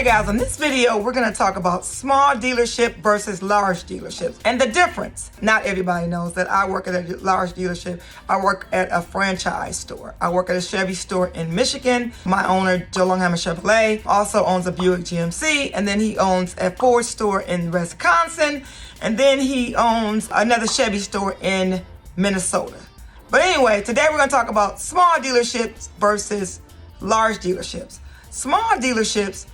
Hey guys, in this video, we're going to talk about small dealership versus large dealerships and the difference. Not everybody knows that I work at a large dealership. I work at a franchise store. I work at a Chevy store in Michigan. My owner, Joe Longheimer Chevrolet, also owns a Buick GMC, and then he owns a Ford store in Wisconsin, and then he owns another Chevy store in Minnesota. But anyway, today we're going to talk about small dealerships versus large dealerships. Small dealerships,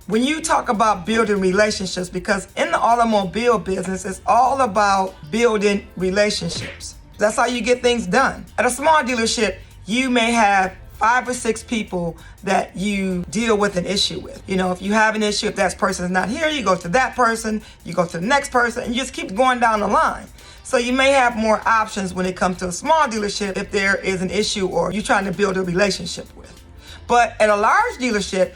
when you talk about building relationships, because in the automobile business, it's all about building relationships. That's how you get things done. At a small dealership, you may have 5 or 6 people that you deal with an issue with. You know, if you have an issue, if that person is not here, you go to that person, you go to the next person, and you just keep going down the line. So you may have more options when it comes to a small dealership if there is an issue or you're trying to build a relationship with. But at a large dealership,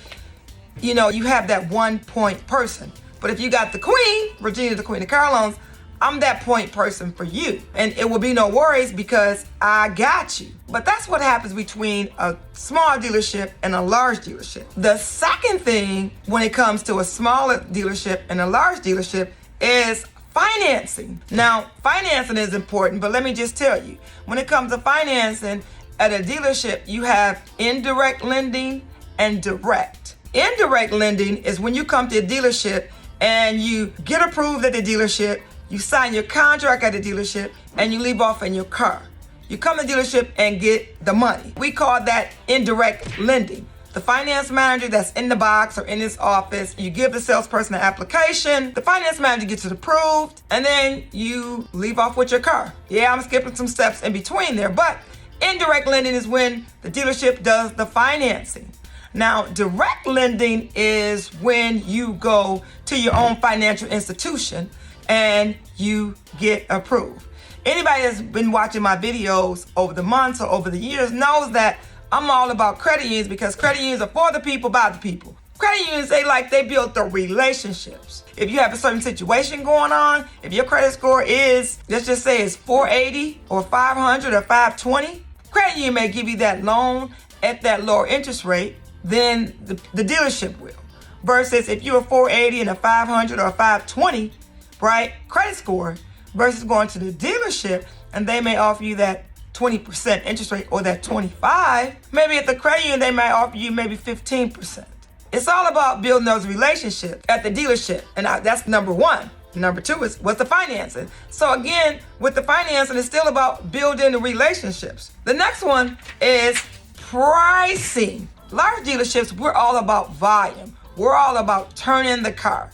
you know, you have that one point person. But if you got the queen, Regina, the queen of car loans, I'm that point person for you. And it will be no worries because I got you. But that's what happens between a small dealership and a large dealership. The second thing when it comes to a smaller dealership and a large dealership is financing. Now, financing is important, but let me just tell you, when it comes to financing at a dealership, you have indirect lending and direct. Indirect lending is when you come to a dealership and you get approved at the dealership, you sign your contract at the dealership, and you leave off in your car. You come to the dealership and get the money. We call that indirect lending. The finance manager that's in the box or in his office, you give the salesperson an application, the finance manager gets it approved, and then you leave off with your car. Yeah, I'm skipping some steps in between there, but indirect lending is when the dealership does the financing. Now, direct lending is when you go to your own financial institution and you get approved. Anybody that's been watching my videos over the months or over the years knows that I'm all about credit unions because credit unions are for the people, by the people. Credit unions, they build the relationships. If you have a certain situation going on, if your credit score is, let's just say it's 480 or 500 or 520, credit union may give you that loan at that lower interest rate than the dealership will. Versus if you're a 480 and a 500 or a 520, right, credit score, versus going to the dealership and they may offer you that 20% interest rate or that 25, maybe at the credit union they might offer you maybe 15%. It's all about building those relationships at the dealership, and that's number one. Number two is what's the financing. So again, with the financing, it's still about building the relationships. The next one is pricing. Large dealerships, we're all about volume. We're all about turning the car.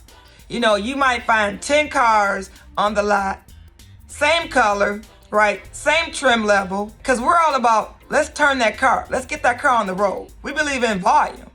You know, you might find 10 cars on the lot, same color, right? Same trim level, because we're all about, let's turn that car. Let's get that car on the road. We believe in volume.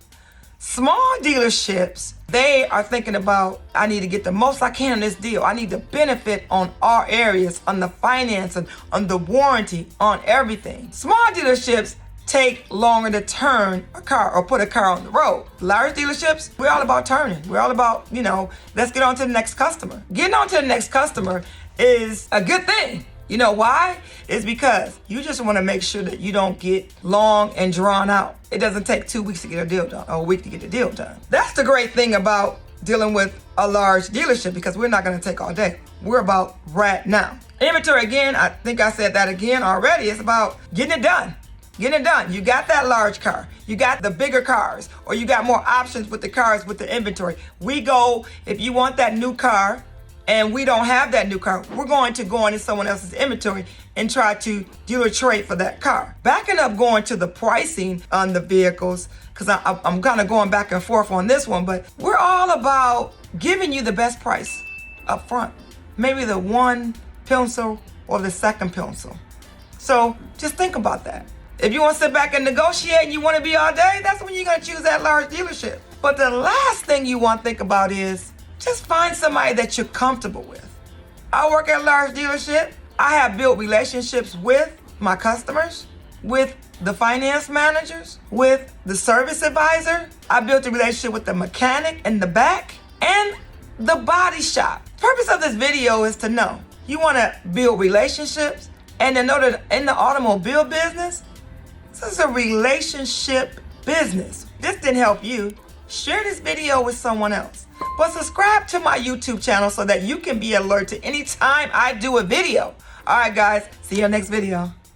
Small dealerships, they are thinking about, I need to get the most I can on this deal. I need to benefit on all areas, on the financing, on the warranty, on everything. Small dealerships take longer to turn a car or put a car on the road. Large dealerships, we're all about turning. We're all about, you know, let's get on to the next customer. Getting on to the next customer is a good thing. You know why? It's because you just want to make sure that you don't get long and drawn out. It doesn't take 2 weeks to get a deal done or a week to get a deal done. That's the great thing about dealing with a large dealership, because we're not going to take all day. We're about right now. Inventory, again, I think I said that again already. It's about getting it done. Getting it done. You got that large car. You got the bigger cars, or you got more options with the cars with the inventory. We go, if you want that new car, and we don't have that new car, we're going to go into someone else's inventory and try to do a trade for that car. Backing up, going to the pricing on the vehicles, because I'm kind of going back and forth on this one, but we're all about giving you the best price up front. Maybe the one pencil or the second pencil. So just think about that. If you want to sit back and negotiate and you want to be all day, that's when you're going to choose that large dealership. But the last thing you want to think about is just find somebody that you're comfortable with. I work at a large dealership. I have built relationships with my customers, with the finance managers, with the service advisor. I built a relationship with the mechanic in the back and the body shop. The purpose of this video is to know you want to build relationships and to know that in the automobile business, this is a relationship business. This didn't help you. share this video with someone else. But subscribe to my YouTube channel so that you can be alert to any time I do a video. All right, guys, see you next video.